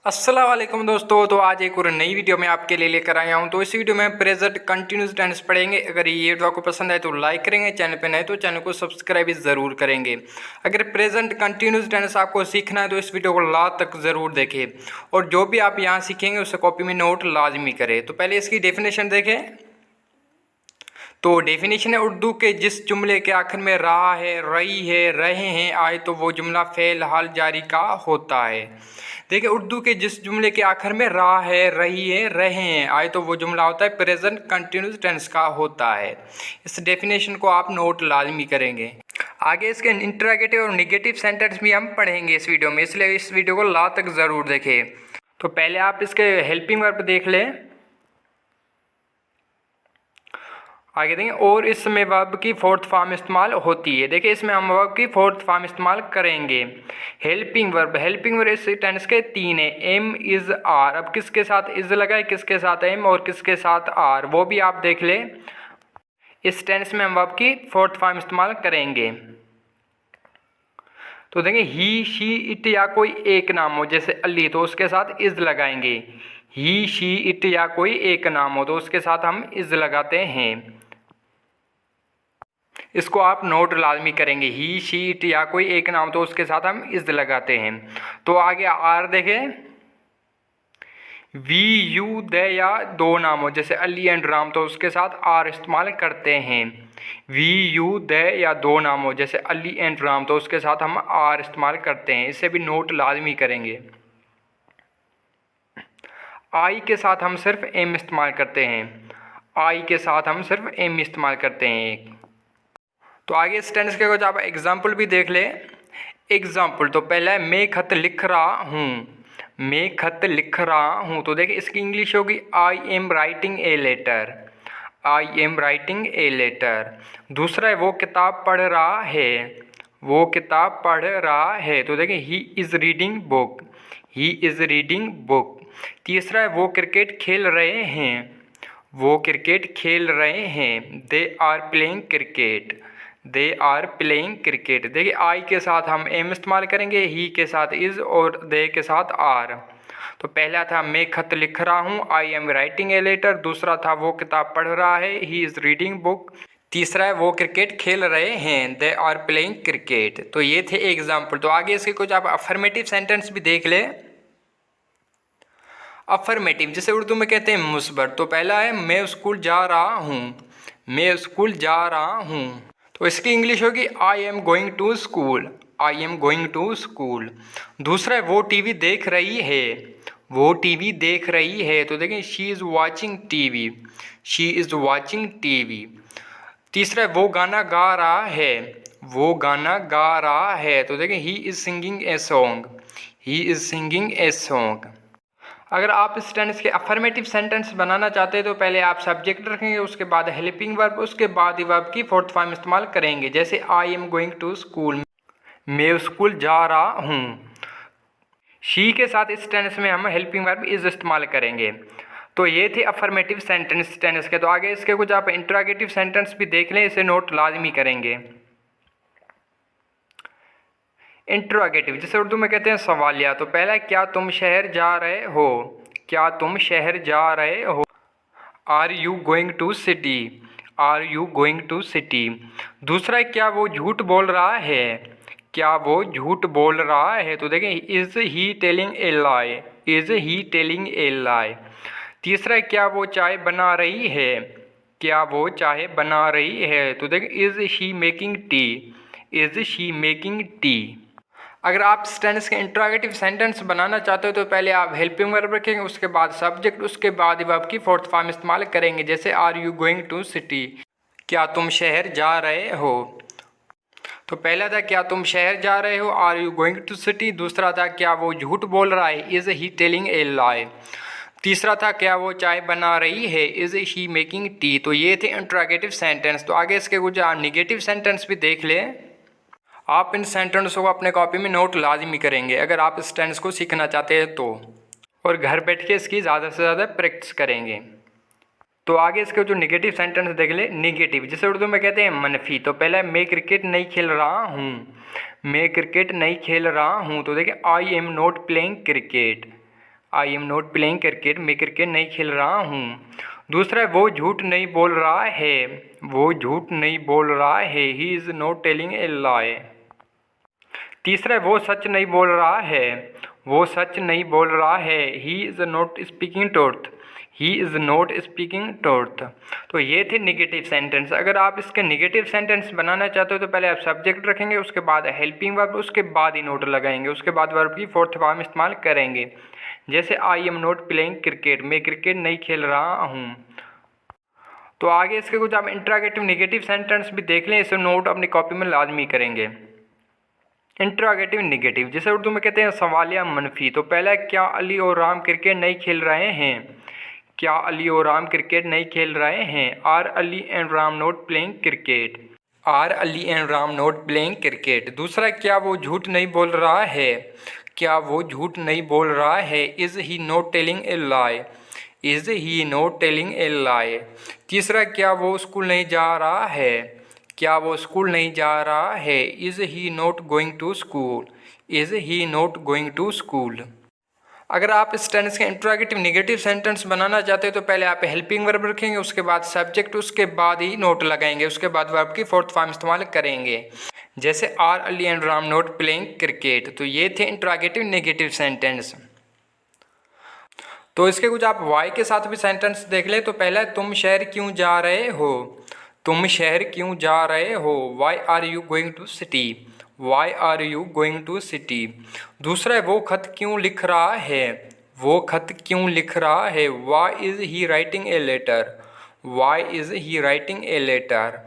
अस्सलाम वालेकुम दोस्तों। तो आज एक और नई वीडियो में आपके लिए लेकर आया हूं। तो इस वीडियो में प्रेजेंट कंटिन्यूस टेंस पढ़ेंगे। अगर ये वीडियो आपको पसंद आए तो लाइक करेंगे, चैनल पे नए तो चैनल को सब्सक्राइब भी ज़रूर करेंगे। अगर प्रेजेंट कंटिन्यूस टेंस आपको सीखना है तो इस वीडियो को लास्ट तक ज़रूर देखें और जो भी आप यहाँ सीखेंगे उसे कॉपी में नोट लाजमी करें। तो पहले इसकी डेफिनेशन देखें। तो डेफिनेशन है, उर्दू के जिस जुमले के आखिर में रहा है, रही है, रहे हैं आए तो वो जुमला फेल हाल जारी का होता है। देखिए, उर्दू के जिस जुमले के आखिर में रहा है, रही है, रहे हैं आए तो वो जुमला होता है प्रेजेंट कंटिन्यूस टेंस का होता है। इस डेफिनेशन को आप नोट लाजमी करेंगे। आगे इसके इंटरोगेटिव और नेगेटिव सेंटेंस भी हम पढ़ेंगे इस वीडियो में, इसलिए इस वीडियो को लास्ट तक ज़रूर देखें। तो पहले आप इसके हेल्पिंग वर्ब देख लें। आगे देखें, और इसमें वर्ब की फोर्थ फॉर्म इस्तेमाल होती है। देखिए, इसमें हम वर्ब की फोर्थ फॉर्म इस्तेमाल करेंगे। हेल्पिंग वर्ब इस टेंस के तीन है, एम, इज, आर। अब किसके साथ इज लगा है, किसके साथ एम और किसके साथ आर, वो भी आप देख लें। इस टेंस में हम वर्ब की फोर्थ फॉर्म इस्तेमाल करेंगे। तो देखें, ही, शी, इट या कोई एक नाम हो जैसे अली तो उसके साथ इज लगाएंगे। ही, शी, इट या कोई एक नाम हो तो उसके साथ हम इज लगाते हैं। इसको आप नोट लाजमी करेंगे। ही, शी, इट या कोई एक नाम तो उसके साथ हम इज लगाते हैं। तो आगे आर देखें। वी, यू, दे या दो नाम हो जैसे अली एंड राम तो उसके साथ आर इस्तेमाल करते हैं। वी, यू, दे या दो नाम हो जैसे अली एंड राम तो उसके साथ हम आर इस्तेमाल करते हैं। इसे भी नोट लाजमी करेंगे। आई के साथ हम सिर्फ एम इस्तेमाल करते हैं। आई के साथ हम सिर्फ एम इस्तेमाल करते हैं। तो आगे इस टेंस के कुछ आप एग्जाम्पल भी देख लें। एग्जाम्पल तो पहला है, मैं खत लिख रहा हूँ। मैं खत लिख रहा हूँ तो देखिए इसकी इंग्लिश होगी I am writing a letter. I am writing a letter. दूसरा है, वो किताब पढ़ रहा है। वो किताब पढ़ रहा है तो देखिए he is reading book. He is reading book. तीसरा है, वो क्रिकेट खेल रहे हैं। वो क्रिकेट खेल रहे हैं। They are playing cricket. They are playing cricket. देखिए, आई के साथ हम एम इस्तेमाल करेंगे, ही के साथ इज़ और दे के साथ आर। तो पहला था, मैं खत लिख रहा हूँ, I am writing a letter. दूसरा था, वो किताब पढ़ रहा है, ही इज़ रीडिंग बुक। तीसरा है, वो क्रिकेट खेल रहे हैं, दे आर प्लेइंग क्रिकेट। तो ये थे एग्जाम्पल। तो आगे इसके कुछ आप अफर्मेटिव सेंटेंस भी देख ले। अफर्मेटिव जिसे उर्दू में कहते हैं मुस्बर। तो पहला है, मैं स्कूल जा रहा हूँ। मैं स्कूल जा रहा हूँ तो इसकी इंग्लिश होगी I am going to school. I am going to school. दूसरा है, वो टीवी देख रही है। वो टीवी देख रही है तो देखें she is watching TV. She is watching TV. तीसरा है, वो गाना गा रहा है। वो गाना गा रहा है तो देखें he is singing a song. He is singing a song. अगर आप इस टेंस के अफर्मेटिव सेंटेंस बनाना चाहते हैं तो पहले आप सब्जेक्ट रखेंगे, उसके बाद हेल्पिंग वर्ब, उसके बाद ही वर्ब की फोर्थ फॉर्म इस्तेमाल करेंगे। जैसे I am going to school, मैं स्कूल जा रहा हूँ। शी के साथ इस टेंस में हम हेल्पिंग वर्ब इज इस्तेमाल करेंगे। तो ये थे अफर्मेटिव सेंटेंस टेंस के। तो आगे इसके कुछ आप इंटरोगेटिव सेंटेंस भी देख लें, इसे नोट लाजमी करेंगे। इंट्रोगेटिव जिसे उर्दू में कहते हैं सवालिया। तो पहला, क्या तुम शहर जा रहे हो। क्या तुम शहर जा रहे हो। Are you going to city. Are you going to city. दूसरा है, क्या वो झूठ बोल रहा है। क्या वो झूठ बोल रहा है तो देखें is he telling a lie. Is he telling a lie. तीसरा है, क्या वो चाय बना रही है। क्या वो चाय बना रही है तो देखें is she making tea. Is she making tea. अगर आप इस टेंस के इंट्रोगेटिव सेंटेंस बनाना चाहते हो तो पहले आप हेल्पिंग वर्ब रखेंगे, उसके बाद सब्जेक्ट, उसके बाद वर्ब की फोर्थ फॉर्म इस्तेमाल करेंगे। जैसे are you going to city, क्या तुम शहर जा रहे हो। तो पहला था, क्या तुम शहर जा रहे हो, are you going to city. दूसरा था, क्या वो झूठ बोल रहा है, is he telling a lie. तीसरा था, क्या वो चाय बना रही है, इज़ शी मेकिंग टी। तो ये थे इंट्रोगेटिव सेंटेंस। तो आगे इसके कुछ आप निगेटिव सेंटेंस भी देख लें। आप इन सेंटेंसों को अपने कॉपी में नोट लाजमी करेंगे अगर आप इस टेंस को सीखना चाहते हैं तो, और घर बैठ के इसकी ज़्यादा से ज़्यादा प्रैक्टिस करेंगे। तो आगे इसके जो निगेटिव सेंटेंस देख ले। निगेटिव जिसे उर्दू में कहते हैं मनफी। तो पहला है, मैं क्रिकेट नहीं खेल रहा हूँ। मैं क्रिकेट नहीं खेल रहा हूँ तो देखिए आई am not playing cricket. I am not playing cricket, मैं क्रिकेट नहीं खेल रहा हूँ। दूसरा है वो झूठ नहीं बोल रहा है, वो झूठ नहीं बोल रहा है, he is not telling a lie. तीसरा है वो सच नहीं बोल रहा है, वो सच नहीं बोल रहा है, he is not speaking truth, he is not speaking truth. तो ये थे निगेटिव सेंटेंस। अगर आप इसके निगेटिव सेंटेंस बनाना चाहते हो तो पहले आप सब्जेक्ट रखेंगे, उसके बाद हेल्पिंग वर्ब, उसके बाद ही नोट लगाएंगे, उसके बाद वर्ब की फोर्थ फॉर्म इस्तेमाल करेंगे। जैसे I am not playing cricket, मैं क्रिकेट नहीं खेल रहा हूँ। तो आगे इसके कुछ आप इंट्रागेटिव निगेटिव सेंटेंस भी देख लें, इसे नोट अपनी कॉपी में लाजमी करेंगे। इंट्रागेटिव निगेटिव, जिसे उर्दू में कहते हैं सवालिया मनफी। तो पहला है क्या अली और राम क्रिकेट नहीं खेल रहे हैं, क्या अली और राम क्रिकेट नहीं खेल रहे हैं। Are Ali and Ram not playing cricket, are Ali and Ram not playing cricket. दूसरा क्या वो झूठ नहीं बोल रहा है, क्या वो झूठ नहीं बोल रहा है। Is he not telling a lie, is he not telling a lie. तीसरा क्या वो स्कूल नहीं जा रहा है, क्या वो स्कूल नहीं जा रहा है। Is he not going to school, is he not going to school. अगर आप इस टेंस के इंट्रोगेटिव नेगेटिव सेंटेंस बनाना चाहते हो तो पहले आप हेल्पिंग वर्ब रखेंगे, उसके बाद सब्जेक्ट, उसके बाद ही नोट लगाएंगे, उसके बाद वर्ब की फोर्थ फॉर्म इस्तेमाल करेंगे। जैसे are Ali and Ram not playing cricket. तो ये थे इंट्रोगेटिव नेगेटिव सेंटेंस। तो इसके कुछ आप वाई के साथ भी सेंटेंस देख ले। तो पहला है तुम शहर क्यों जा रहे हो, तुम शहर क्यों जा रहे हो। Why are you going to city, why are you going to city. दूसरा है वो खत क्यों लिख रहा है, वो खत क्यों लिख रहा है। Why is he writing a letter, why is he writing a letter.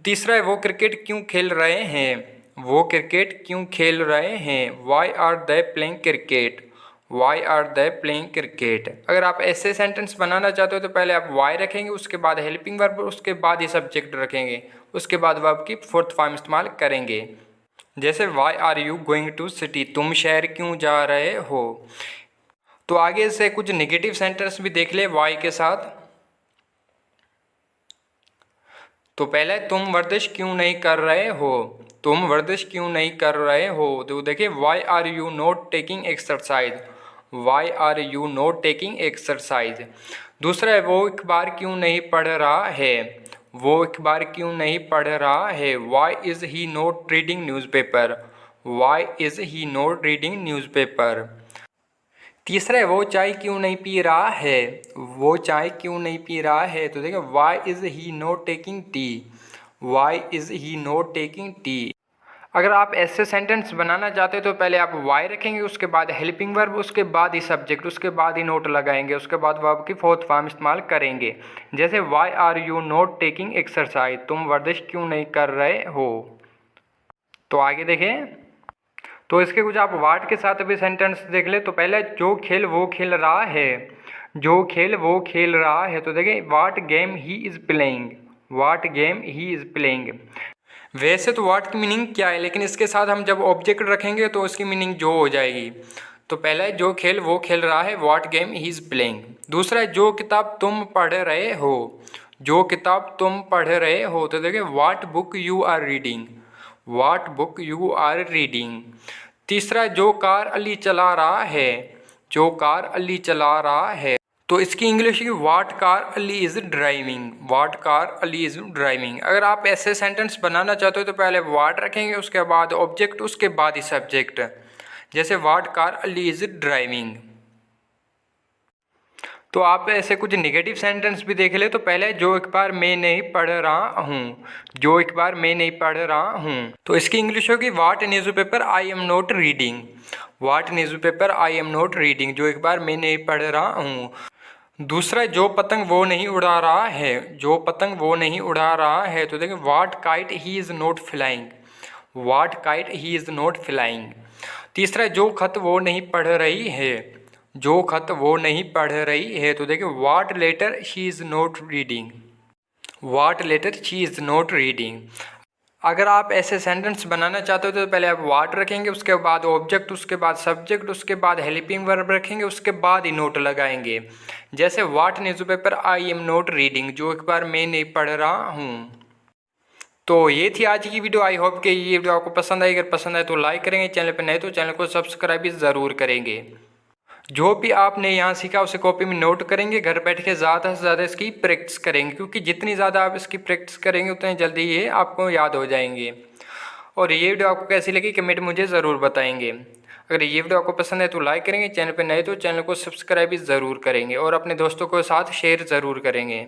तीसरा है वो क्रिकेट क्यों खेल रहे हैं, वो क्रिकेट क्यों खेल रहे हैं। Why are they playing cricket, why are they playing cricket. अगर आप ऐसे सेंटेंस बनाना चाहते हो तो पहले आप वाई रखेंगे, उसके बाद हेल्पिंग वर्ब, उसके बाद ही सब्जेक्ट रखेंगे, उसके बाद वर्ब की फोर्थ फॉर्म इस्तेमाल करेंगे। जैसे why are you going to city, तुम शहर क्यों जा रहे हो। तो आगे से कुछ नेगेटिव सेंटेंस भी देख ले वाई के साथ। तो पहले तुम वर्जिश क्यों नहीं कर रहे हो, तुम वर्जिश क्यों नहीं कर रहे हो। तो देखिए why are you not taking exercise, why are you not taking exercise. दूसरा है वो अखबार क्यों नहीं पढ़ रहा है, वो अखबार क्यों नहीं पढ़ रहा है। Why is he not reading newspaper, why is he not reading newspaper. तीसरा है वो चाय क्यों नहीं पी रहा है, वो चाय क्यों नहीं पी रहा है। तो देखिए why is he not taking tea, why is he not taking tea. अगर आप ऐसे सेंटेंस बनाना चाहते हो तो पहले आप वाई रखेंगे, उसके बाद हेल्पिंग वर्ब, उसके बाद ही सब्जेक्ट, उसके बाद ही नोट लगाएंगे, उसके बाद वर्ब की फोर्थ फॉर्म इस्तेमाल करेंगे। जैसे why are you not taking exercise, तुम वर्जिश क्यों नहीं कर रहे हो। तो आगे देखें। तो इसके कुछ आप वाट के साथ भी सेंटेंस देख ले। तो पहले जो खेल वो खेल रहा है, जो खेल वो खेल रहा है। तो देखिए what game he is playing, what game he is playing. वैसे तो वाट की मीनिंग क्या है, लेकिन इसके साथ हम जब ऑब्जेक्ट रखेंगे तो उसकी मीनिंग जो हो जाएगी। तो पहला है जो खेल वो खेल रहा है, वाट गेम ही इज़ प्लेइंग। दूसरा है जो किताब तुम पढ़ रहे हो, जो किताब तुम पढ़ रहे हो। तो देखिए what book you are reading, what book you are reading. तीसरा जो कार अली चला रहा है, जो कार अली चला रहा है। तो इसकी इंग्लिश की what car Ali is driving, what car Ali is driving. अगर आप ऐसे सेंटेंस बनाना चाहते हो तो पहले वाट रखेंगे, उसके बाद ऑब्जेक्ट, उसके बाद ही सब्जेक्ट। जैसे वाट कार अली इज़ ड्राइविंग। तो आप ऐसे कुछ नेगेटिव सेंटेंस भी देख ले। तो पहले जो अखबार मैं नहीं पढ़ रहा हूँ, जो अखबार मैं नहीं पढ़ रहा हूँ। तो इसकी इंग्लिश होगी what newspaper I am not reading, what newspaper I am not reading, जो अखबार मैं नहीं पढ़ रहा हूँ। दूसरा जो पतंग वो नहीं उड़ा रहा है, जो पतंग वो नहीं उड़ा रहा है। तो देखिए what kite he is not flying, what kite he is not flying. तीसरा जो खत वो नहीं पढ़ रही है, जो खत वो नहीं पढ़ रही है। तो देखिए what letter she is not reading, what letter she is not reading. अगर आप ऐसे सेंटेंस बनाना चाहते हो तो पहले आप वाट रखेंगे, उसके बाद ऑब्जेक्ट, उसके बाद सब्जेक्ट, उसके बाद हेल्पिंग वर्ब रखेंगे, उसके बाद ही नोट लगाएंगे। जैसे what newspaper I am not reading, जो अखबार मैं नहीं पढ़ रहा हूँ। तो ये थी आज की वीडियो। आई होप कि ये वीडियो आपको पसंद आई। अगर पसंद आए तो लाइक करेंगे, चैनल पर नए तो चैनल को सब्सक्राइब भी ज़रूर करेंगे। जो भी आपने यहाँ सीखा उसे कॉपी में नोट करेंगे, घर बैठ के ज़्यादा से ज़्यादा इसकी प्रैक्टिस करेंगे, क्योंकि जितनी ज़्यादा आप इसकी प्रैक्टिस करेंगे उतनी जल्दी ये आपको याद हो जाएंगे। और ये वीडियो आपको कैसी लगी कमेंट मुझे ज़रूर बताएंगे। अगर ये वीडियो आपको पसंद है तो लाइक करेंगे, चैनल पर नए तो चैनल को सब्सक्राइब भी ज़रूर करेंगे और अपने दोस्तों के साथ शेयर ज़रूर करेंगे।